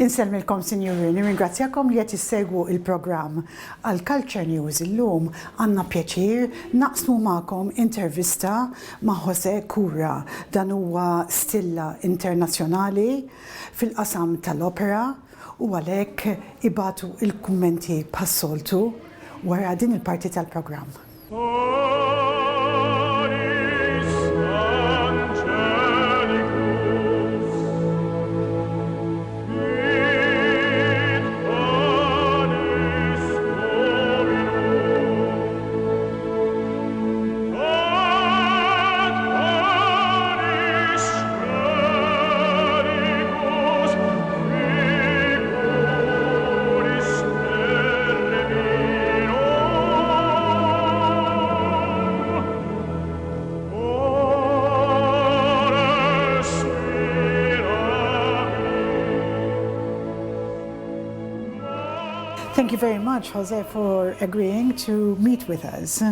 Inselmilkom, Sinjuri, nirringrazzjakom li qed issegwu il-programm għal Culture News illum għandna pjaċir naqsmu magħkom intervista ma' Cura. Dan huwa stilla internazzjonali fil-qasam tal-opera u għalhekk ibatu il-kummenti pas-soltu wara din il-parti tal-programm. Thank you very much, Jose, for agreeing to meet with us.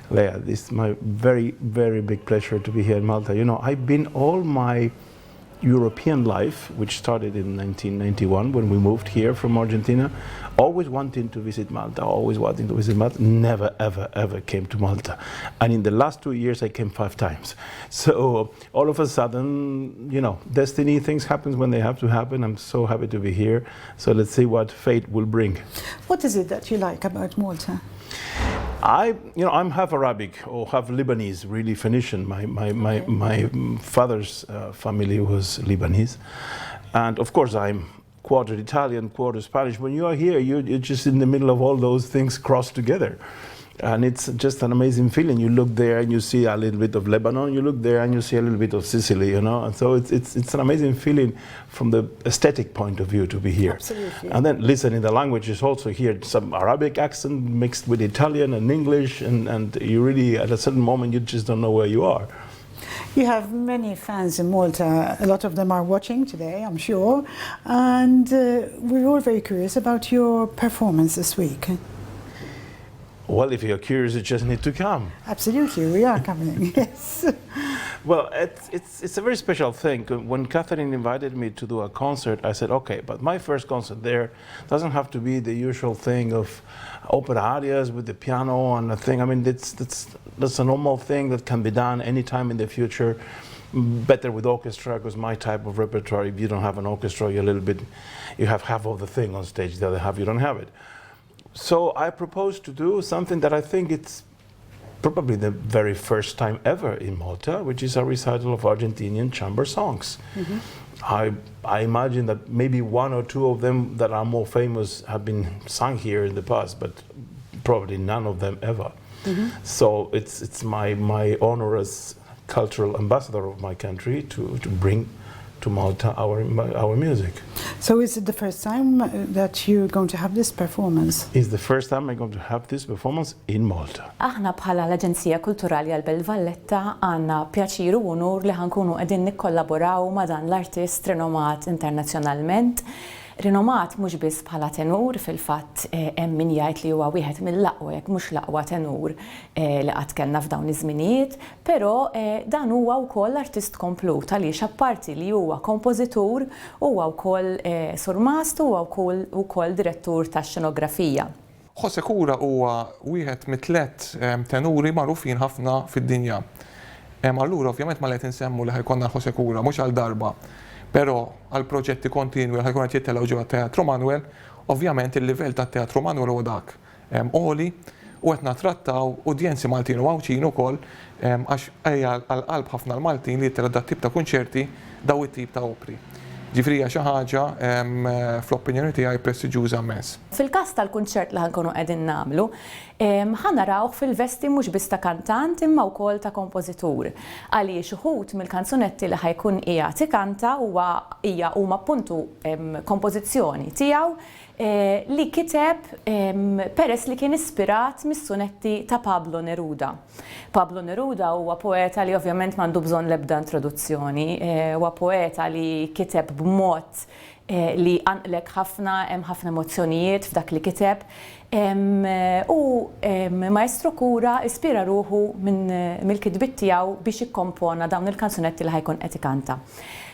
Leah, it's my very, very big pleasure to be here in Malta. You know, I've been all my European life, which started in 1991 when we moved here from Argentina, always wanting to visit Malta, never, ever, ever came to Malta. And in the last 2 years, I came 5 times. So all of a sudden, you know, destiny, things happen when they have to happen. I'm so happy to be here. So let's see what fate will bring. What is it that you like about Malta? I'm half Arabic or half Lebanese, really Phoenician. My father's family was Lebanese. And of course, I'm quarter Italian, quarter Spanish. When you are here, you're just in the middle of all those things crossed together. And it's just an amazing feeling. You look there and you see a little bit of Lebanon. You look there and you see a little bit of Sicily, you know. And so it's an amazing feeling from the aesthetic point of view to be here. Absolutely. And then listening the language is also here, some Arabic accent mixed with Italian and English. And you really, at a certain moment, you just don't know where you are. You have many fans in Malta. A lot of them are watching today, I'm sure. And we're all very curious about your performance this week. Well, if you're curious, you just need to come. Absolutely, we are coming, yes. Well, it's a very special thing. When Catherine invited me to do a concert, I said, okay, but my first concert there doesn't have to be the usual thing of opera arias with the piano and a thing. I mean, that's a normal thing that can be done anytime in the future. Better with orchestra, because my type of repertoire, if you don't have an orchestra, you have half of the thing on stage, the other half you don't have it. So I proposed to do something that I think it's probably the very first time ever in Malta, which is a recital of Argentinian chamber songs. Mm-hmm. I imagine that maybe 1 or 2 of them that are more famous have been sung here in the past, but probably none of them ever. Mm-hmm. So it's my honor as cultural ambassador of my country to bring to Malta our music. So is it the first time that you're going to have this performance? It's the first time I'm going to have this performance in Malta. Aħna bħala l-Aġenzija Kulturali għall-Belt Valletta għandna pjaċir u onur li ħankunu qegħdin nikkollaboraw ma' dan l-artist rinomat internazzjonalment. Rinomat mhux biss bħala tenur, fil-fatt hemm min jgħid li huwa wieħed mill-aqwa jekk mhux l-aqwa tenur li qatt kellna f'dawn iż-żminijiet, però dan huwa wkoll artist komplut għaliex apparti li huwa kompożitur huwa wkoll surmast huwa wkoll direttur tax-xenografija. Cura huwa wieħed mit-3 tenuri magħrufin ħafna fid-dinja. Allura ovvjament ma qed insemmu li ħajkonna Cura mhux għal darba. Pero għal proġetti kontinwi għal ħajkun jittelaw ġewwa Teatru Manuel, ovvjament il-livell tat-Teatru Manuel huwa dak għoli u qed nattrattaw udjenzi Maltin u Għawċin ukoll għax hija għall-qalb ħafna l-Maltin li jittela dat tip ta' kunċerti daw it-tip ta' opri. Ġifri hija xi ħaġa fl-opinjoni tiegħi prestiġjuża immens. Fil-każ tal-kunċert li ħankunu qegħdin nagħmlu, ħanarawh fil-vesti mhux biss ta' kantant imma wkoll ta' kompożitur. Għaliex uħud mill-kanzunetti li ħajkun qiegħed ikanta huma appuntu kompożizzjoni tiegħu li kiteb peress li kien ispirat mis-sunetti ta' Pablo Neruda. Pablo Neruda huwa poeta li ovvjament m'għandu bżonn l-ebda introduzzjoni, huwa poeta li kiteb b'mod li għanqlek hemm ħafna emozzjonijiet f'dak li kiteb. U Maestro Cura ispira ruħu mill-kitbiet tiegħu biex ikkompona dawn il-kanzunetti li ħajkun qed ikanta.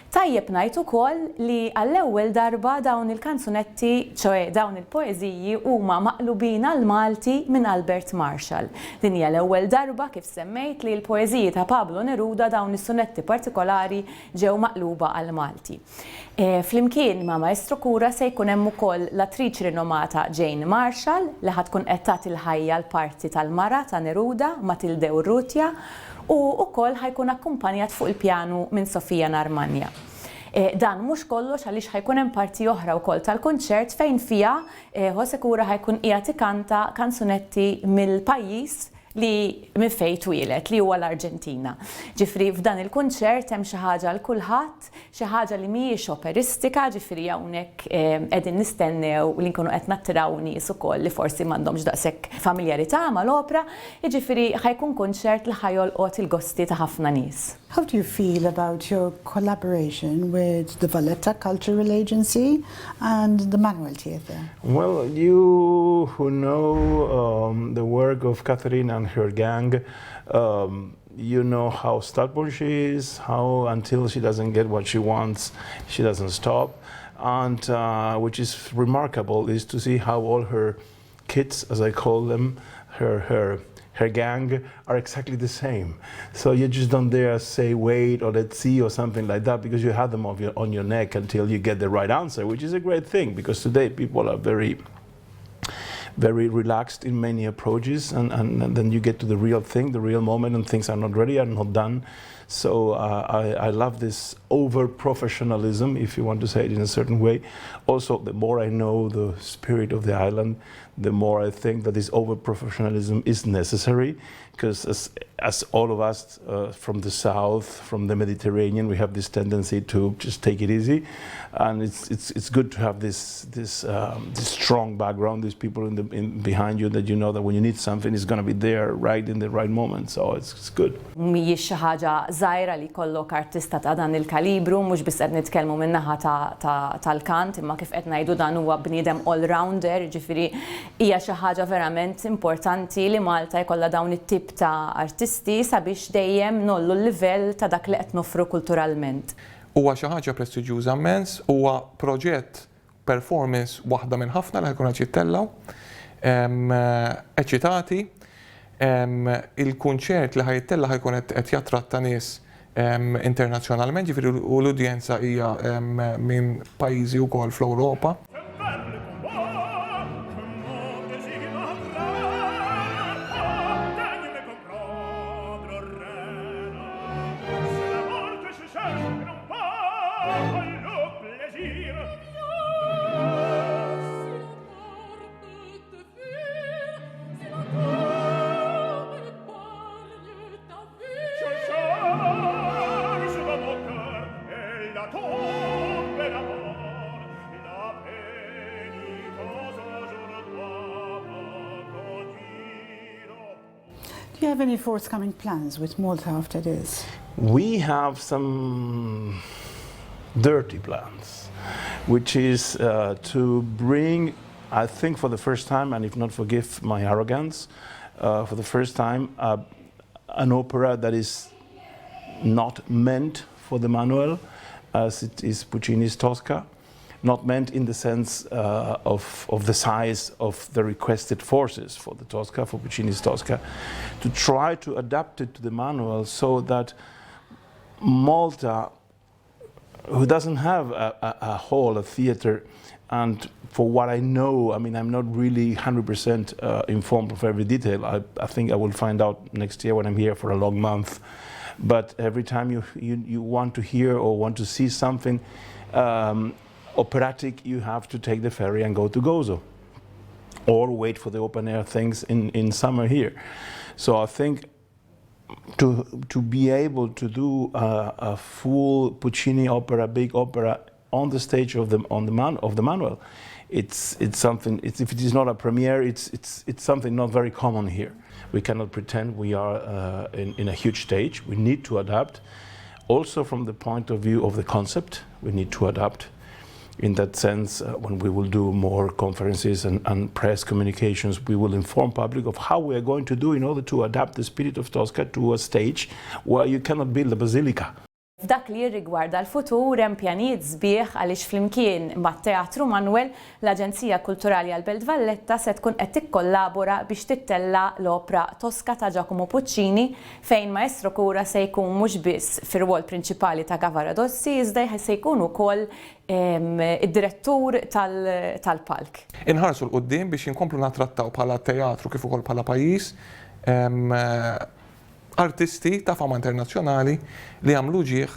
Tajjeb ngħid ukoll li għall-ewwel darba dawn il-kanzunetti, ċoe dawn il-poeżiji huma maqlubin għal Malti minn Albert Marshall. Din hija l-ewwel darba kif semmejt li l-poeżiji ta' Pablo Neruda dawn is-sunetti partikolari ġew maqluba għal Malti. Flimkien ma' Maestro Cura se jkun hemm ukoll l-attriċ rinomata Jane Marshall li ħad tkun qed tagħti l-ħajja l-parti tal-mara ta' Neruda Matilde Urrutia u wkoll ħajkun akkumpanjat fuq il-pjanu minn Sofija Narmanja. Dan mhux kollox għaliex ħajkun hemm parti oħra wkoll tal-kunċert fejn fiha José Cura ħajkun qiegħed ikanta kanzunetti mill-pajjiż li minn fejn twieled li huwa l-Arġentina. Ġifri f'dan il-kunċert hemm xi ħaġa l kulħadd, xi ħaġa li mhijiex operistika, ġifri hawnhekk qegħdin nistennew li nkunu qed nattiraw nies ukoll li forsi m'għandhomx daqshekk familjarità mal-opra, jiġifieri ħajkun kunċert li ħajolqot il-gosti ta' ħafna nies. How do you feel about your collaboration with the Valletta Cultural Agency and the Manuel Theatre? Well, you who know the work of Catherine and her gang, you know how stubborn she is, how until she doesn't get what she wants, she doesn't stop. And which is remarkable is to see how all her kids, as I call them, her gang, are exactly the same. So you just don't dare say wait or let's see or something like that because you have them on your neck until you get the right answer, which is a great thing because today people are very relaxed in many approaches and then you get to the real thing, the real moment, and things are not ready, are not done. So I love this over-professionalism, if you want to say it in a certain way. Also, the more I know the spirit of the island, the more I think that this over-professionalism is necessary, because as all of us from the south, from the Mediterranean, we have this tendency to just take it easy, and it's good to have this strong background, these people behind you that you know that when you need something, it's going to be there right in the right moment. So it's good. Mhijiex xi ħaġa żgħira li jkollok artista ta' dan il-kalibru, mhux biss qed nitkellmu min-naħa tal-kant, imma kif qed ngħidu dan huwa bniedem all-rounder, ġifieri hija xi ħaġa verament importanti li Malta jkollha dawn it-tip ta' artisti sabiex dejjem nollu l-livell ta' dak li qed nofru kulturalment. Huwa xi ħaġa prestiġjuża immens, huwa proġett performance waħda minn ħafna li ħajkun qed jittellaw, eċitati, il-kunċert li ħajtella ħajkun qed jattratta nies internazzjonalment, ġifieri u l-udjenza hija minn pajjiżi wkoll fl-Ewropa. Do you have any forthcoming plans with Malta after this? We have some dirty plans, which is to bring, I think for the first time, and if not forgive my arrogance, for the first time, an opera that is not meant for the manual, as it is Puccini's Tosca. Not meant in the sense of the size of the requested forces for the Tosca, for Puccini's Tosca, to try to adapt it to the manual so that Malta, who doesn't have a hall, a theater, and for what I know, I mean, I'm not really 100% informed of every detail. I think I will find out next year when I'm here for a long month. But every time you want to hear or want to see something operatic, you have to take the ferry and go to Gozo or wait for the open air things in summer here. So I think to be able to do a full Puccini opera, big opera on the stage of the manual, it's something. If it is not a premiere, it's something not very common here. We cannot pretend we are in a huge stage. We need to adapt. Also, from the point of view of the concept, we need to adapt. In that sense, when we will do more conferences and press communications, we will inform public of how we are going to do in order to adapt the spirit of Tosca to a stage where you cannot build a basilica. F'dak li jirrigwarda l-futur hemm pjanijiet sbieħ għaliex flimkien mat-Teatru Manuel l-Aġenzija Kulturali għall-Belt Valletta se tkun qed tikkollabora biex tittella l-opra Tosca ta' Giacomo Puccini fejn Maestro Cura se jkun mhux biss fir-rwol prinċipali ta' Cavaradossi iżda se jkun ukoll id-direttur tal-palk. Inħarsu l-qoddim biex inkomplu natrattaw bħala teatru kif ukoll bħala pajjiż artisti ta' fama internazzjonali li għamlu ġieħ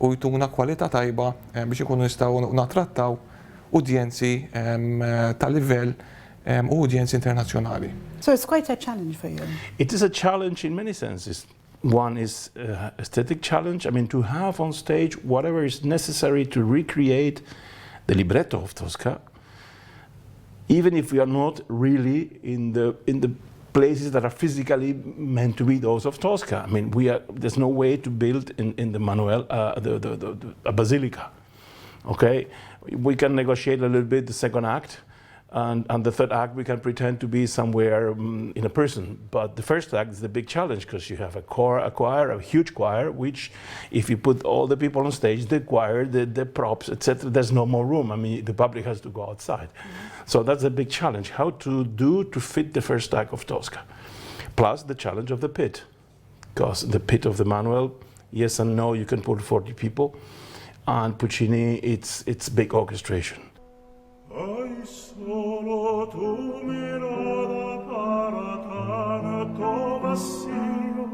u jtuna kwalità tajba biex ikunu nistgħu natrattaw udjenzi ta' livell u udjenzi internazzjonali. So it's quite a challenge for you. It is a challenge in many senses. One is aesthetic challenge. I mean, to have on stage whatever is necessary to recreate the libretto of Tosca, even if we are not really in the places that are physically meant to be those of Tosca. I mean, there's no way to build in the Manuel a basilica. Okay, we can negotiate a little bit the second act, and the third act we can pretend to be somewhere in a person. But the first act is the big challenge because you have a choir, a huge choir, which if you put all the people on stage, the choir, the props, etc., there's no more room. I mean, the public has to go outside. So that's a big challenge, how to fit the first act of Tosca. Plus the challenge of the pit, because the pit of the Manuel, yes and no, you can put 40 people, and Puccini, it's big orchestration. Solo tu mirada para tanto vacío,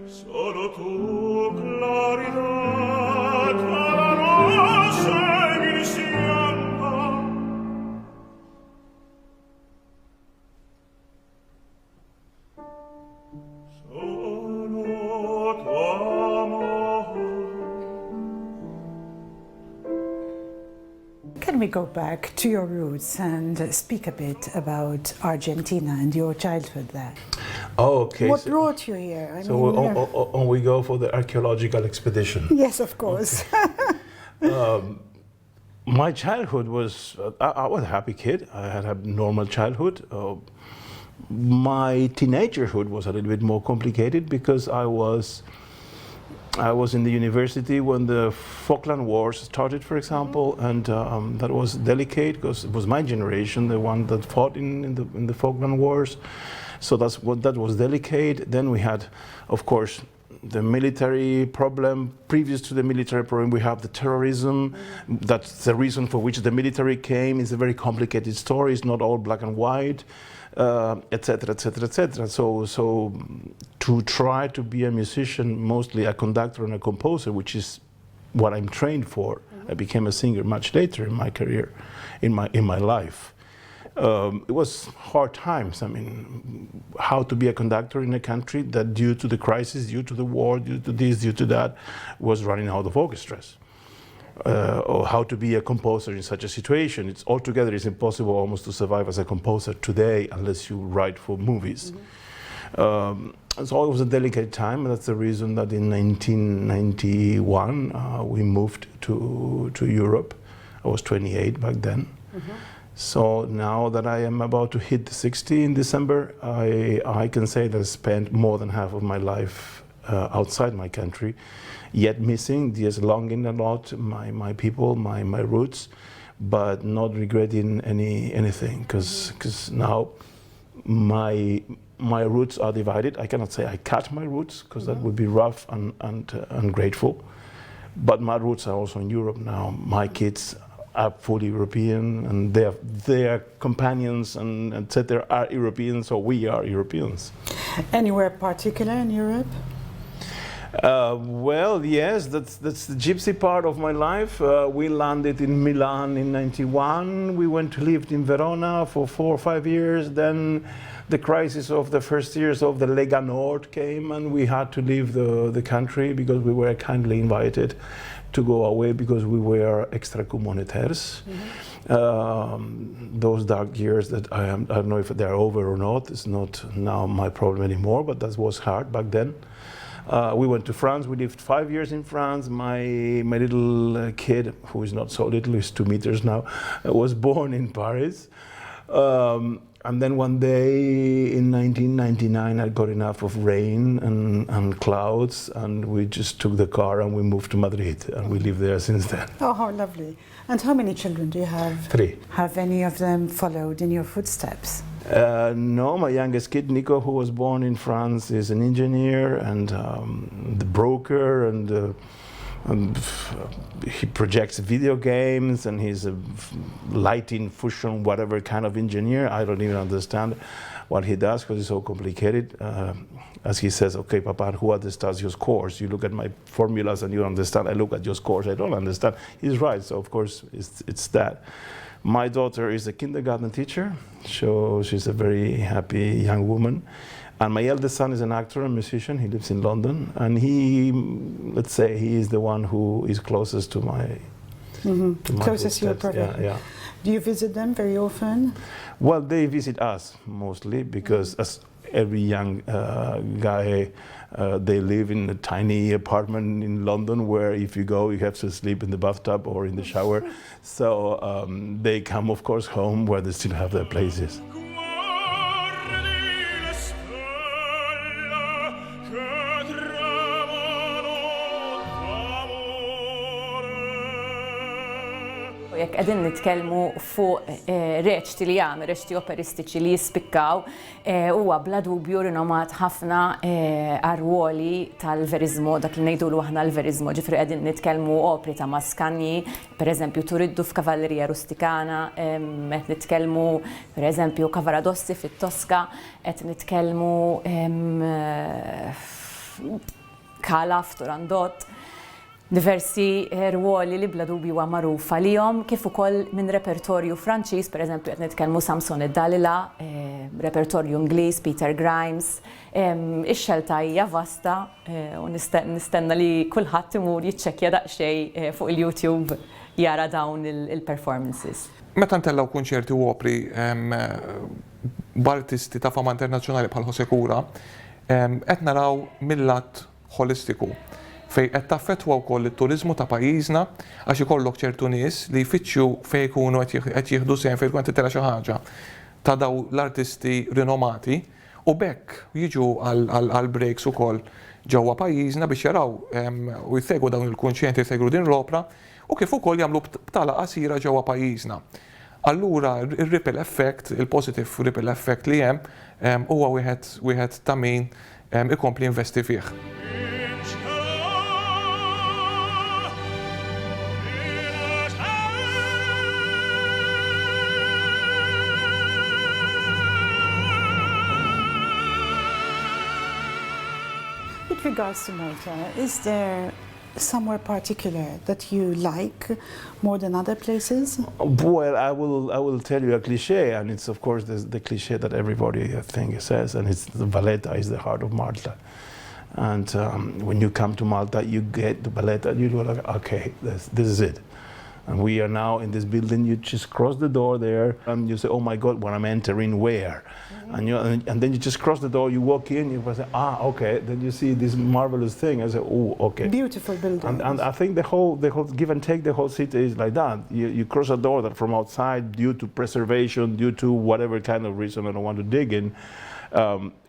solo tu claridad para no seguir siendo. Solo tu amor. Can we go back to your roots and speak a bit about Argentina and your childhood there? Oh, okay. What brought you here? We go for the archaeological expedition. Yes, of course. My childhood was, I was a happy kid. I had a normal childhood. My teenagerhood was a little bit more complicated because I was in the university when the Falkland Wars started, for example, and that was delicate because it was my generation, the one that fought in the Falkland Wars. So that was delicate. Then we had, of course, the military problem. Previous to the military problem, we have the terrorism. That's the reason for which the military came. It's a very complicated story. It's not all black and white, etc., etc., etc. So to try to be a musician, mostly a conductor and a composer, which is what I'm trained for. I became a singer much later in my career, in my life. It was hard times. I mean, how to be a conductor in a country that, due to the crisis, due to the war, due to this, due to that, was running out of orchestras. Or how to be a composer in such a situation. It's altogether impossible almost to survive as a composer today unless you write for movies. So it was a delicate time. That's the reason that in 1991 we moved to Europe. I was 28 back then. So now that I am about to hit 60 in December, I can say that I spent more than half of my life outside my country, yet missing, yes, longing a lot, my people, my roots, but not regretting anything, because now my roots are divided. I cannot say I cut my roots, because that would be rough and ungrateful, but my roots are also in Europe now. My kids are fully European, and their companions and etc. are Europeans, so we are Europeans. Anywhere particular in Europe? Well, yes, that's the gypsy part of my life. We landed in Milan in '91. We went to live in Verona for 4 or 5 years. Then the crisis of the first years of the Lega Nord came, and we had to leave the country because we were kindly invited to go away because we were extracommunitaires. Those dark years that I don't know if they're over or not. It's not now my problem anymore, but that was hard back then. We went to France. We lived 5 years in France. My little kid, who is not so little, is 2 meters now, was born in Paris. And then one day in 1999, I got enough of rain and clouds, and we just took the car and we moved to Madrid, and we live there since then. Oh, how lovely. And how many children do you have? 3. Have any of them followed in your footsteps? No, my youngest kid, Nico, who was born in France, is an engineer and the broker, and he projects video games, and he's a lighting, fusion, whatever kind of engineer. I don't even understand what he does because it's so complicated. As he says, okay, Papa, who understands your scores? You look at my formulas and you understand. I look at your scores, I don't understand. He's right, so of course it's that. My daughter is a kindergarten teacher, so she's a very happy young woman. And my eldest son is an actor and musician. He lives in London, and let's say he is the one who is closest to my Closest to your footsteps. program. Yeah. Do you visit them very often? Well, they visit us mostly because as every young guy, they live in a tiny apartment in London where if you go, you have to sleep in the bathtub or in the shower. So they come, of course, home where they still have their places. Jekk qegħdin nitkellmu fuq reċti li jagħmel, reċti operistiċi li jispikkaw, huwa bla dubju rinomat ħafna għar-ruoli tal-verizmo, dak li ngħidulu aħna l-verizmo, ġifri qegħdin nitkellmu opri ta' Maskanji, pereżempju Turiddu f'Kavallerija Rustikana, qed nitkellmu pereżempju Cavaradossi fit-Toska, qed nitkellmu Kala f'Turandot. Diversi ruoli li bla dubju huwa magħrufa lihom, kif ukoll minn repertorju Franċiż, pereżempju qed nitkellmu Samson id-Dalila, repertorju Ingliż, Peter Grimes. Ix-xelta hija vasta u nistenna li kulħadd imur jiċċekkja daqsxejn fuq il-YouTube jara dawn il-performances. Meta ntellaw kunċerti u opri b'artisti ta' fama internazzjonali bħal José Cura, qed naraw mill-lat holistiku fej qed taffettwa wkoll it-turiżmu ta' pajjiżna għax ikollok ċertu nies li jfittxu fejn ikunu qed jieħdu sehem fejn tkun titella xi ħaġa ta' daw l-artisti rinomati u bekk jiġu għal breaks ukoll ġewwa pajjiżna biex jaraw u jsegwu dawn il-kunċerti jsegwu din l-opra u kif ukoll jagħmlu btala qasira ġewwa pajjiżna. Allura il-ripple effect, il-positive ripple effect li hemm huwa wieħed ta' min ikompli investi fih. With regards to Malta, is there somewhere particular that you like more than other places? Well, I will tell you a cliché, and it's of course the cliché that everybody I think says, and it's the Valletta is the heart of Malta. And when you come to Malta, you get the Valletta, and you go like, okay, this is it. And we are now in this building. You just cross the door there, and you say, "Oh my God, when I'm entering where?" And then you just cross the door. You walk in. You say, "Ah, okay." Then you see this marvelous thing. I say, "Oh, okay." Beautiful building. And I think the whole give and take, the whole city is like that. You cross a door that from outside, due to preservation, due to whatever kind of reason I don't want to dig in,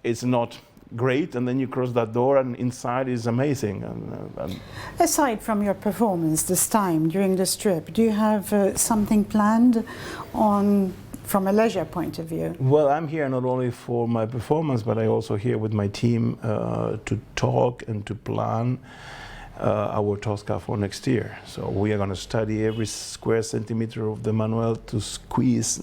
it's not great, and then you cross that door and inside is amazing. And Aside from your performance this time during this trip, do you have something planned from a leisure point of view? Well, I'm here not only for my performance, but I also here with my team to talk and to plan our Tosca for next year. So we are going to study every square centimeter of the manual to squeeze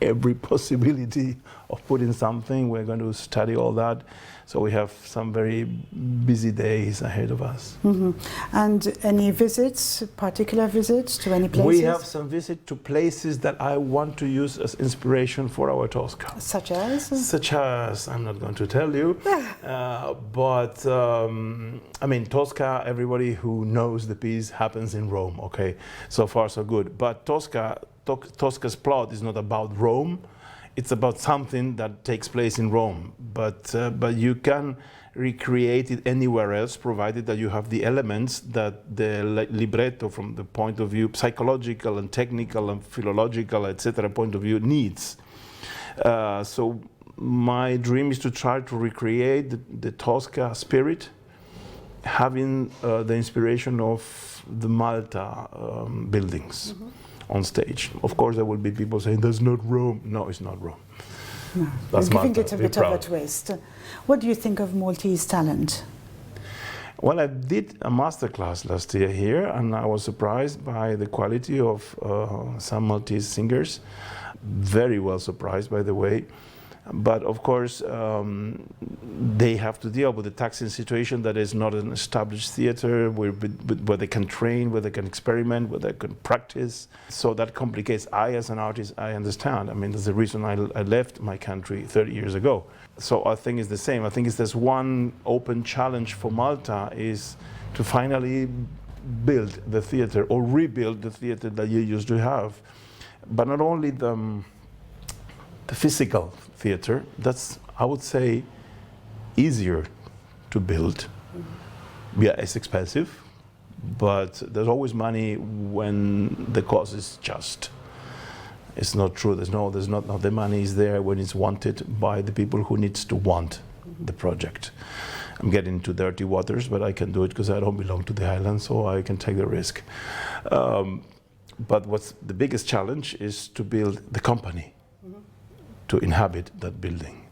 every possibility of putting something. We're going to study all that. So we have some very busy days ahead of us. Mm-hmm. And any visits, particular visits to any places? We have some visits to places that I want to use as inspiration for our Tosca. Such as? Such as, I'm not going to tell you, but I mean, Tosca, everybody who knows the piece happens in Rome, okay? So far so good. But Tosca's plot is not about Rome. It's about something that takes place in Rome, but you can recreate it anywhere else, provided that you have the elements that the libretto, from the point of view, psychological and technical and philological, etc. point of view, needs. So my dream is to try to recreate the Tosca spirit, having the inspiration of the Malta buildings on stage. Of course, there will be people saying, that's not Rome. No, it's not Rome. No. That's You're giving Malta. it a Be bit of a proud. twist. What do you think of Maltese talent? Well, I did a masterclass last year here, and I was surprised by the quality of some Maltese singers. Very well surprised, by the way. But of course, they have to deal with the taxing situation that is not an established theater where they can train, where they can experiment, where they can practice. So that complicates. I, as an artist, I understand. I mean, that's the reason I left my country 30 years ago. So I think it's the same. I think it's this one open challenge for Malta is to finally build the theater or rebuild the theater that you used to have. But not only the physical theater, that's, I would say, easier to build. Yeah, it's expensive, but there's always money when the cost is just. It's not true. There's not. The money is there when it's wanted by the people who needs to want the project. I'm getting into dirty waters, but I can do it because I don't belong to the island, so I can take the risk. But what's the biggest challenge is to build the company, to inhabit that building.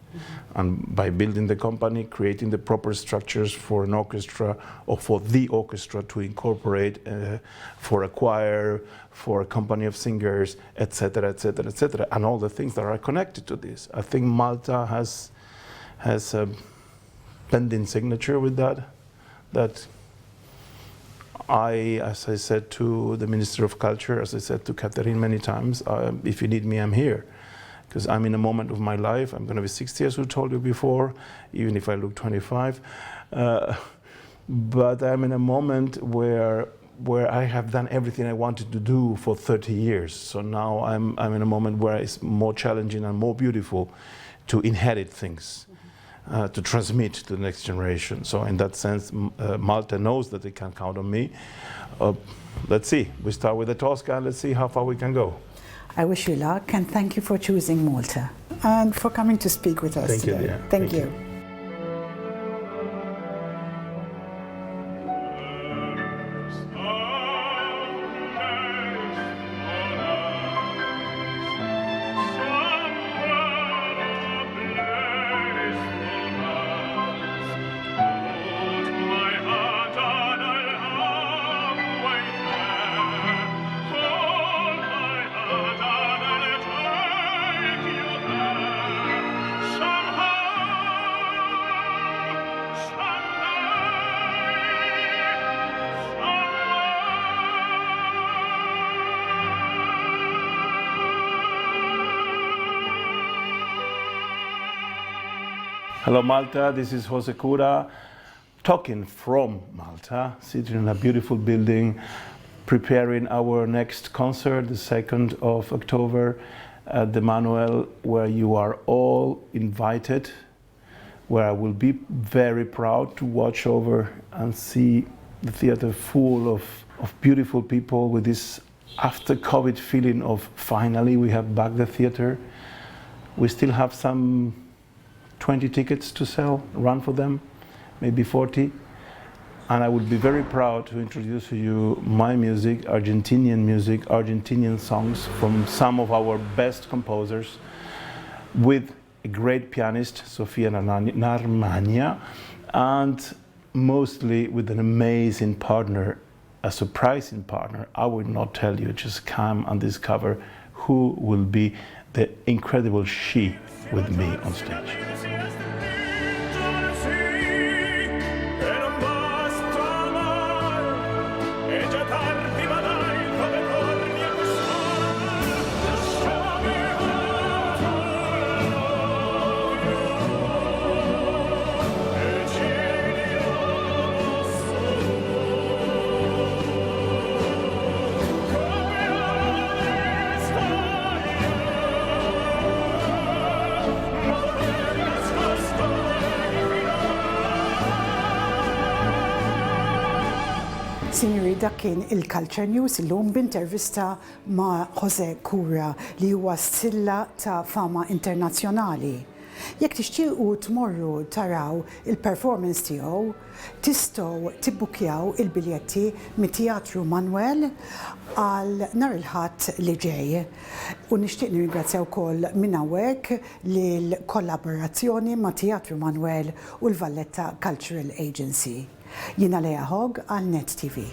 And by building the company, creating the proper structures for an orchestra or for the orchestra to incorporate, for a choir, for a company of singers, etc., etc., etc., and all the things that are connected to this. I think Malta has a pending signature with that as I said to the Minister of Culture, as I said to Catherine many times, if you need me, I'm here. Because I'm in a moment of my life. I'm going to be 60, as we told you before, even if I look 25. But I'm in a moment where I have done everything I wanted to do for 30 years. So now I'm in a moment where it's more challenging and more beautiful to inherit things, to transmit to the next generation. So in that sense, Malta knows that they can count on me. Let's see. We start with the Tosca, and let's see how far we can go. I wish you luck and thank you for choosing Malta and for coming to speak with us Thank you, today. dear. Thank Thank you. you. Hello Malta, this is Cura, talking from Malta, sitting in a beautiful building, preparing our next concert, the 2nd of October at the Manuel, where you are all invited, where I will be very proud to watch over and see the theater full of beautiful people with this after-COVID feeling of finally we have back the theater. We still have some 20 tickets to sell, run for them, maybe 40. And I would be very proud to introduce to you my music, Argentinian songs from some of our best composers, with a great pianist, Sofia Narmania, and mostly with an amazing partner, a surprising partner. I will not tell you, just come and discover who will be the incredible she with me on stage. dak kien il-Culture News illum b'intervista ma' Cura li huwa stilla ta' fama internazzjonali. Jekk tixtiequ tmorru taraw il-performance tiegħu, tistgħu tibbukjaw il-biljetti mit-Teatru Manuel għal nhar il-Ħadd li ġej. U nixtieq nirringrazzja wkoll minn hawnhekk lill-kollaborazzjoni ma' Teatru Manuel u l-Valletta Cultural Agency. Jiena Hogg għal Net TV.